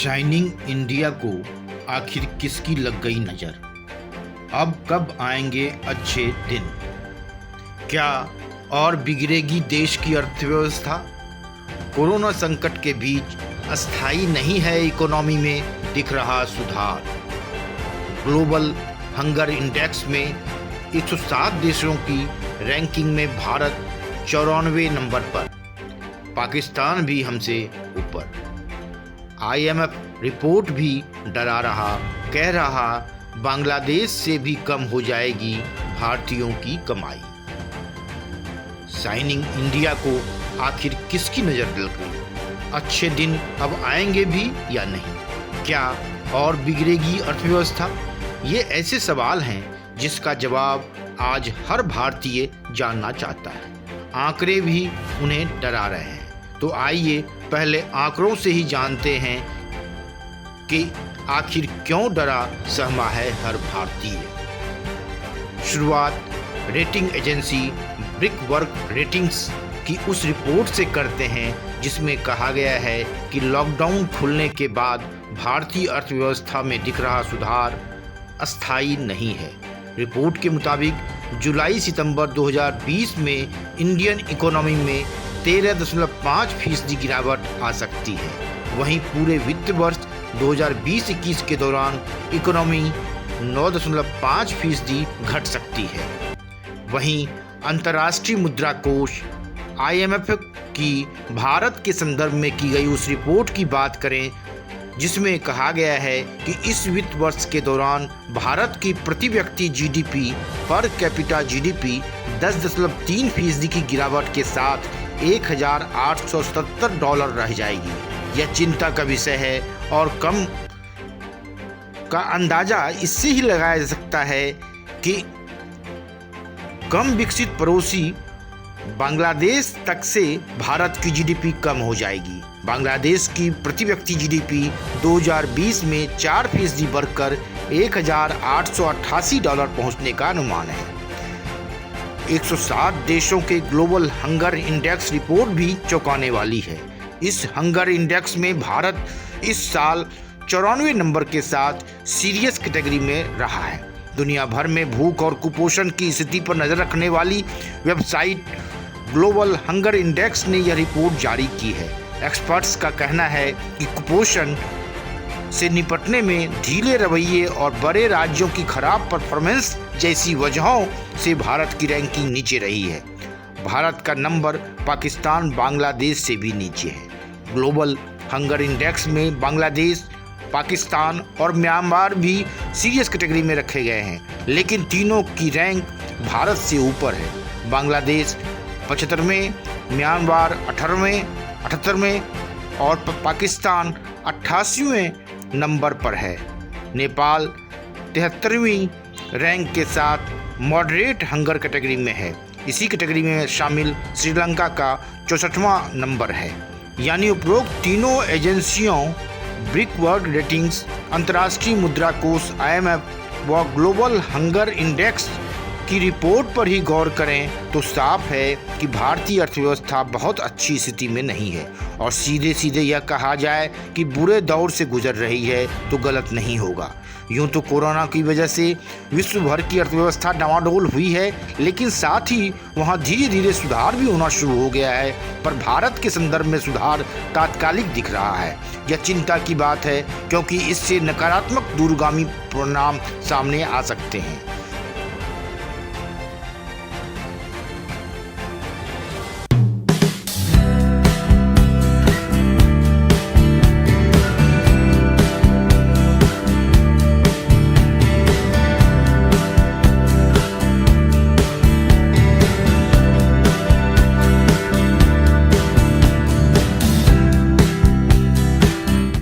Shining India को आखिर किसकी लग गई नज़र? अब कब आएंगे अच्छे दिन? क्या और बिगड़ेगी देश की अर्थव्यवस्था? कोरोना संकट के बीच अस्थायी नहीं है इकोनॉमी में दिख रहा सुधार। ग्लोबल हंगर इंडेक्स में 107 देशों की रैंकिंग में भारत 94 नंबर पर, पाकिस्तान भी हमसे ऊपर। IMF रिपोर्ट भी डरा रहा, कह रहा बांग्लादेश से भी कम हो जाएगी भारतीयों की कमाई। शाइनिंग इंडिया को आखिर किसकी नज़र लग गई? अच्छे दिन अब आएंगे भी या नहीं? क्या और बिगड़ेगी अर्थव्यवस्था? ये ऐसे सवाल हैं जिसका जवाब आज हर भारतीय जानना चाहता है। आंकड़े भी उन्हें डरा रहे हैं। तो आइए पहले आंकड़ों से ही जानते हैं कि आखिर क्यों डरा सहमा है हर भारतीय। शुरुआत रेटिंग एजेंसी ब्रिकवर्क रेटिंग्स की उस रिपोर्ट से करते हैं जिसमें कहा गया है कि लॉकडाउन खुलने के बाद भारतीय अर्थव्यवस्था में दिख रहा सुधार अस्थायी नहीं है। रिपोर्ट के मुताबिक जुलाई सितंबर 2020 में इंडियन इकोनॉमी में 13.5% गिरावट आ सकती है। वहीं पूरे वित्त वर्ष 2020-21 के दौरान इकोनॉमी 9.5% घट सकती है। वहीं अंतर्राष्ट्रीय मुद्रा कोष IMF की भारत के संदर्भ में की गई उस रिपोर्ट की बात करें जिसमें कहा गया है कि इस वित्त वर्ष के दौरान भारत की प्रति व्यक्ति GDP पर कैपिटा GDP 10.3% की गिरावट के साथ $1,877 रह जाएगी। यह चिंता का विषय है और कम का अंदाजा इससे ही लगाया जा सकता है कि कम विकसित पड़ोसी बांग्लादेश तक से भारत की GDP कम हो जाएगी। बांग्लादेश की प्रति व्यक्ति GDP 2020 में 4% बढ़कर $1,888 पहुंचने का अनुमान है। 107 देशों के ग्लोबल हंगर इंडेक्स रिपोर्ट भी चौंकाने वाली है। इस हंगर इंडेक्स में भारत इस साल 94 नंबर के साथ सीरियस कैटेगरी में रहा है। दुनिया भर में भूख और कुपोषण की स्थिति पर नजर रखने वाली वेबसाइट ग्लोबल हंगर इंडेक्स ने यह रिपोर्ट जारी की है। एक्सपर्ट्स का कहना है कि कुपोषण से निपटने में ढीले रवैये और बड़े राज्यों की खराब परफॉर्मेंस जैसी वजहों से भारत की रैंकिंग नीचे रही है। भारत का नंबर पाकिस्तान, बांग्लादेश से भी नीचे है। ग्लोबल हंगर इंडेक्स में बांग्लादेश, पाकिस्तान और म्यांमार भी सीरियस कैटेगरी में रखे गए हैं, लेकिन तीनों की रैंक भारत से ऊपर है। बांग्लादेश 75वें, म्यांमार 78वें और पाकिस्तान 88वें नंबर पर है। नेपाल 73वीं रैंक के साथ मॉडरेट हंगर कैटेगरी में है। इसी कैटेगरी में शामिल श्रीलंका का 64वां नंबर है। यानी उपरोक्त तीनों एजेंसियों ब्रिकवर्क रेटिंग्स, अंतर्राष्ट्रीय मुद्रा कोष IMF व ग्लोबल हंगर इंडेक्स की रिपोर्ट पर ही गौर करें तो साफ है कि भारतीय अर्थव्यवस्था बहुत अच्छी स्थिति में नहीं है। और सीधे सीधे यह कहा जाए कि बुरे दौर से गुजर रही है तो गलत नहीं होगा। यूं तो कोरोना की वजह से विश्व भर की अर्थव्यवस्था डामाडोल हुई है, लेकिन साथ ही वहां धीरे धीरे सुधार भी होना शुरू हो गया है। पर भारत के संदर्भ में सुधार तात्कालिक दिख रहा है। यह चिंता की बात है क्योंकि इससे नकारात्मक दूरगामी परिणाम सामने आ सकते हैं।